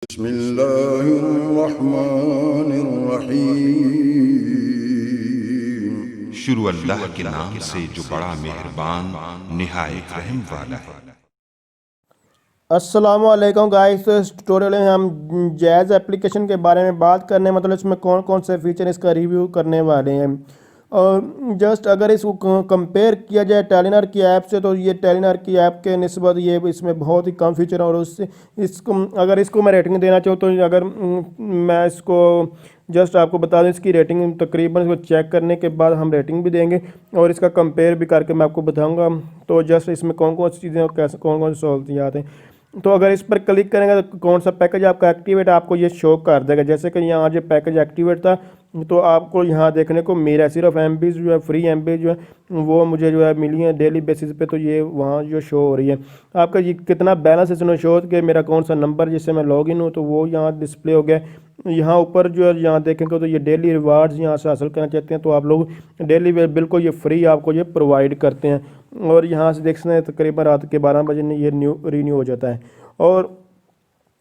बिस्मिल्लाहिर्रहमानिर्रहीम। शुरू अल्लाह के नाम से जो बड़ा मेहरबान निहायत रहम वाला है। अस्सलाम वालेकुम गाइस। तो इस ट्यूटोरियल में हम जैज़ एप्लीकेशन के बारे में बात करने मतलब इसमें कौन कौन से फीचर इसका रिव्यू करने वाले हैं। और जस्ट अगर इसको कंपेयर किया जाए टेलीनॉर की ऐप से तो ये टेलीनॉर की ऐप के निस्बत ये इसमें बहुत ही कम फीचर है। और उससे इसको अगर इसको मैं रेटिंग देना चाहूँ तो अगर मैं इसको जस्ट आपको बता दूं इसकी रेटिंग तकरीबन इसको चेक करने के बाद हम रेटिंग भी देंगे और इसका कंपेयर भी करके मैं आपको बताऊंगा। तो जस्ट इसमें कौन कौन सी चीज़ें और कैसे कौन कौन सी सहूलियात हैं। तो अगर इस पर क्लिक करेंगे तो कौन सा पैकेज आपका एक्टिवेट आपको ये शो कर देगा। जैसे कि यहाँ जो पैकेज एक्टिवेट था तो आपको यहाँ देखने को मिला है सिर्फ एम जो है फ्री एम जो है वो मुझे जो है मिली है डेली बेसिस पे। तो ये वहाँ जो शो हो रही है आपका ये कितना बैलेंस इसने शो कि मेरा कौन सा नंबर जिससे मैं लॉग इन हूँ तो वो यहाँ डिस्प्ले हो गया। यहाँ ऊपर जो है यहाँ देखेंगे तो ये डेली रिवार्ड्स यहाँ से हासिल करना चाहते हैं तो आप लोग डेली बिल्कुल ये फ्री आपको ये प्रोवाइड करते हैं। और यहाँ से देख सकते हैं तकरीबन रात के 12 बजे ये रीन्यू हो जाता है। और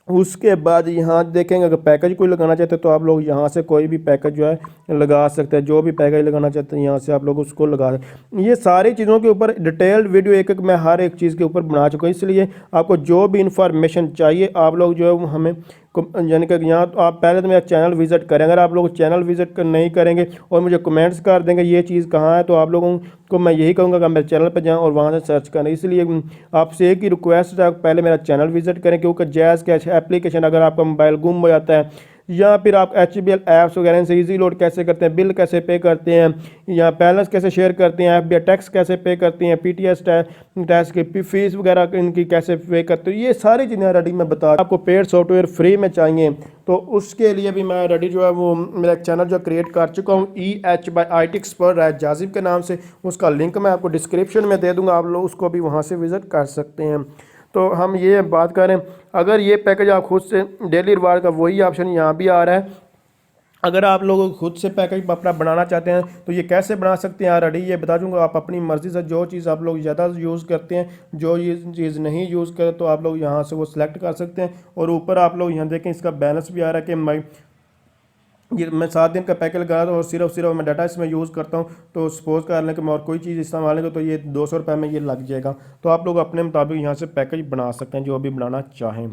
उसके बाद यहाँ देखेंगे अगर पैकेज कोई लगाना चाहते हैं तो आप लोग यहाँ से कोई भी पैकेज जो है लगा सकते हैं। जो भी पैकेज लगाना चाहते हैं यहाँ से आप लोग उसको लगा सकते हैं। ये सारी चीज़ों के ऊपर डिटेल्ड वीडियो एक एक मैं हर एक चीज़ के ऊपर बना चुका हूँ। इसलिए आपको जो भी इंफॉर्मेशन चाहिए आप लोग जो है हमें यानी कि यहाँ तो आप पहले तो मेरा चैनल विज़िट करें। अगर आप लोग चैनल विज़िट नहीं करेंगे और मुझे कमेंट्स कर देंगे ये चीज़ कहाँ है तो आप लोगों को मैं यही कहूँगा कि मेरे चैनल पर जाएं और वहाँ से सर्च करें। इसलिए आपसे एक ही रिक्वेस्ट है पहले मेरा चैनल विज़िट करें क्योंकि जैज़ कैश एप्लीकेशन अगर आपका मोबाइल गुम हो जाता है या फिर आप HBL ऐप्स वगैरह से इजी लोड कैसे करते हैं, बिल कैसे पे करते हैं या बैलेंस कैसे शेयर करते हैं, FBI टैक्स कैसे पे करते हैं, PTS टैक्स की फीस वगैरह इनकी कैसे पे करते हैं, ये सारी चीज़ें रेडी मैं बता। आपको पेड सॉफ्टवेयर फ्री में चाहिए तो उसके लिए भी मैं रेडी जो है वो मेरा चैनल जो क्रिएट कर चुका हूँ EH by IT एक्सपर्ट है जाजिब के नाम से। उसका लिंक मैं आपको डिस्क्रिप्शन में दे दूँगा, आप लोग उसको भी वहाँ से विज़िट कर सकते हैं। तो हम ये बात करें अगर ये पैकेज आप खुद से डेली रिवार्ड का वही ऑप्शन यहाँ भी आ रहा है। अगर आप लोग खुद से पैकेज अपना बनाना चाहते हैं तो ये कैसे बना सकते हैं ऑलरेडी ये बता दूंगा। आप अपनी मर्ज़ी से जो चीज़ आप लोग ज़्यादा यूज़ करते हैं जो ये चीज़ नहीं यूज़ करें तो आप लोग यहाँ से वो सिलेक्ट कर सकते हैं। और ऊपर आप लोग यहाँ देखें इसका बैलेंस भी आ रहा है कि मैं 7 दिन का पैकेज लगा रहा हूँ और सिर्फ मैं डाटा इसमें यूज़ करता हूँ। तो सपोज कर लें कि मैं और कोई चीज़ इस्तेमाल करूँ तो ये 200 रुपये में ये लग जाएगा। तो आप लोग अपने मुताबिक यहाँ से पैकेज बना सकते हैं जो भी बनाना चाहें।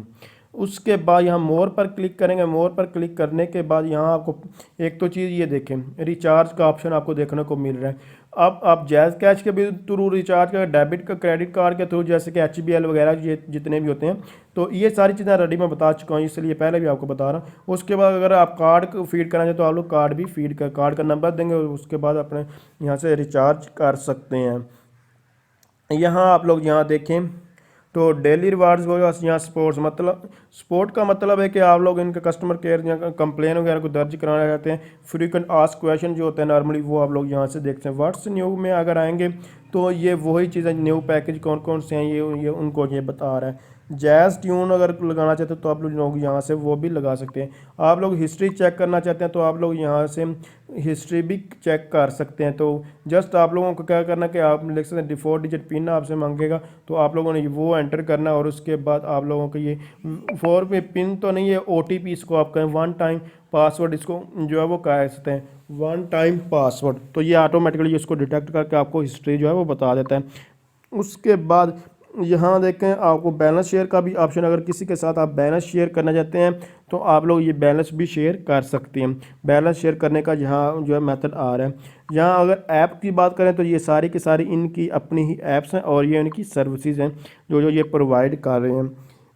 उसके बाद यहाँ मोर पर क्लिक करेंगे। मोर पर क्लिक करने के बाद यहाँ आपको एक तो चीज़ ये देखें रिचार्ज का ऑप्शन आपको देखने को मिल रहा है। अब आप जैज़ कैश के भी थ्रू रिचार्ज का डेबिट का क्रेडिट कार्ड के थ्रू जैसे कि HBL वगैरह ये जितने भी होते हैं तो ये सारी चीज़ें रेडी मैं बता चुका हूँ इसलिए पहले भी आपको बता रहा हूँ। उसके बाद अगर आप कार्ड फीड करना चाहें तो आप लोग कार्ड भी फीड कर कार्ड का नंबर देंगे और उसके बाद अपने यहाँ से रिचार्ज कर सकते हैं। यहाँ आप लोग यहाँ देखें तो डेली रिवार्ड्स हो यहाँ स्पोर्ट का मतलब है कि आप लोग इनके कस्टमर केयर या कंप्लेन वगैरह को दर्ज कराना चाहते हैं। फ्रीक्वेंट आस्क क्वेश्चन जो होते हैं नॉर्मली वो आप लोग यहाँ से देखते हैं। व्हाट्स न्यू में अगर आएंगे तो ये वही चीज़ें न्यू पैकेज कौन कौन से हैं ये उनको ये बता रहा है। जैज़ ट्यून अगर लगाना चाहते हैं तो आप लोग यहाँ से वो भी लगा सकते हैं। आप लोग हिस्ट्री चेक करना चाहते हैं तो आप लोग यहाँ से हिस्ट्री भी चेक कर सकते हैं। तो जस्ट आप लोगों को क्या करना कि आप लिख सकते हैं 4 डिजिट पिन आपसे मांगेगा तो आप लोगों ने वो एंटर करना और उसके बाद आप लोगों को ये 4 पे पिन तो नहीं है OTP इसको आप कहें 1 टाइम पासवर्ड इसको जो है वो कह सकते हैं 1 टाइम पासवर्ड। तो ये ऑटोमेटिकली इसको डिटेक्ट करके आपको हिस्ट्री जो है वो बता देता है। उसके बाद यहाँ देखें आपको बैलेंस शेयर का भी ऑप्शन अगर किसी के साथ आप बैलेंस शेयर करना चाहते हैं तो आप लोग ये बैलेंस भी शेयर कर सकते हैं। बैलेंस शेयर करने का यहाँ जो है मेथड आ रहा है। यहाँ अगर ऐप की बात करें तो ये सारी की सारी इनकी अपनी ही ऐप्स हैं और ये इनकी सर्विसेज हैं जो ये प्रोवाइड कर रहे हैं।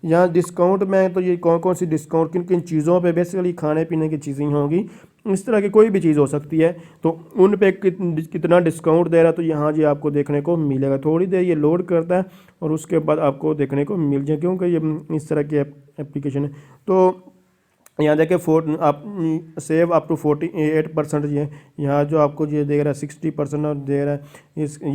यहाँ डिस्काउंट में तो ये कौन कौन सी डिस्काउंट किन किन चीज़ों पे बेसिकली खाने पीने की चीज़ें होंगी इस तरह की कोई भी चीज़ हो सकती है तो उन पे कितना डिस्काउंट दे रहा है तो यहाँ जी आपको देखने को मिलेगा। थोड़ी देर ये लोड करता है और उसके बाद आपको देखने को मिल जाए क्योंकि ये इस तरह की एप्लीकेशन है। तो यहाँ देखिए आप सेव अप टू 48% ये यहाँ जो आपको ये दे रहा है 60% दे रहा है।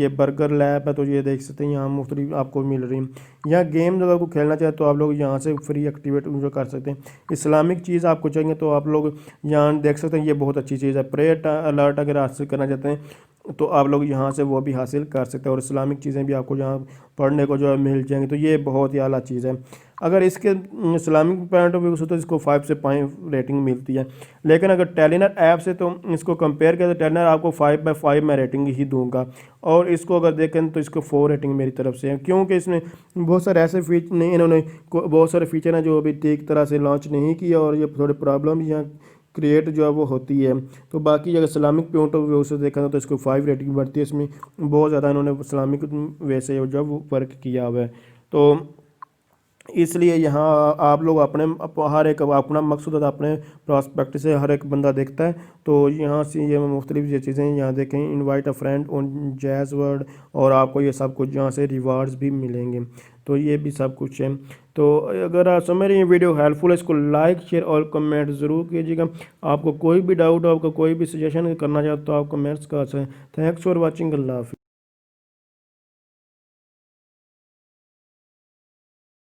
ये बर्गर लैब है तो ये देख सकते हैं यहाँ मुफ्त आपको मिल रही है। यहाँ गेम अगर को खेलना चाहे तो आप लोग यहाँ से फ्री एक्टिवेट जो कर सकते हैं। इस्लामिक चीज़ आपको चाहिए तो आप लोग यहाँ देख सकते हैं ये बहुत अच्छी चीज़ है। प्रे अलर्ट अगर हासिल करना चाहते हैं तो आप लोग यहाँ से वो भी हासिल कर सकते हैं और इस्लामिक चीज़ें भी आपको यहाँ पढ़ने को जो है मिल जाएंगी। तो ये बहुत ही आला चीज़ है। अगर इसके इस्लामिक पॉइंट ऑफ व्यू से तो इसको 5 से 5 रेटिंग मिलती है, लेकिन अगर टेलीनर ऐप से तो इसको कंपेयर करें तो टेलीनर आपको 5/5 मैं रेटिंग ही दूंगा, और इसको अगर देखें तो इसको 4 रेटिंग मेरी तरफ से है, क्योंकि इसमें बहुत सारे ऐसे फीचर नहीं, इन्होंने बहुत सारे फीचर हैं जो अभी ठीक तरह से लॉन्च नहीं किया, और ये थोड़े प्रॉब्लम यहाँ क्रिएट जो है वो होती है। तो बाकी अगर इस्लामिक पॉइंट ऑफ व्यू से देखा तो इसको 5 रेटिंग बढ़ती है। इसमें बहुत ज़्यादा इन्होंने इस्लामिक वे से जो है वो वर्क किया हुआ है। तो इसलिए यहाँ आप लोग अपने हर एक अपना मकसद होता है, अपने प्रॉस्पेक्ट से हर एक बंदा देखता है। तो यहाँ से ये मुख्तलिफ ये चीज़ें यहाँ देखें, invite a friend on jazz world, और आपको ये सब कुछ यहाँ से रिवार्ड्स भी मिलेंगे। तो ये भी सब कुछ है। तो अगर आप समझ रहे हैं वीडियो हेल्पफुल है, इसको लाइक शेयर और कमेंट ज़रूर कीजिएगा। आपको कोई भी डाउट हो, आपको कोई भी सजेशन करना चाहते हो तो आप कमेंट्स कर सकते हैं। Thanks for watching. अल्लाह हाफिज़।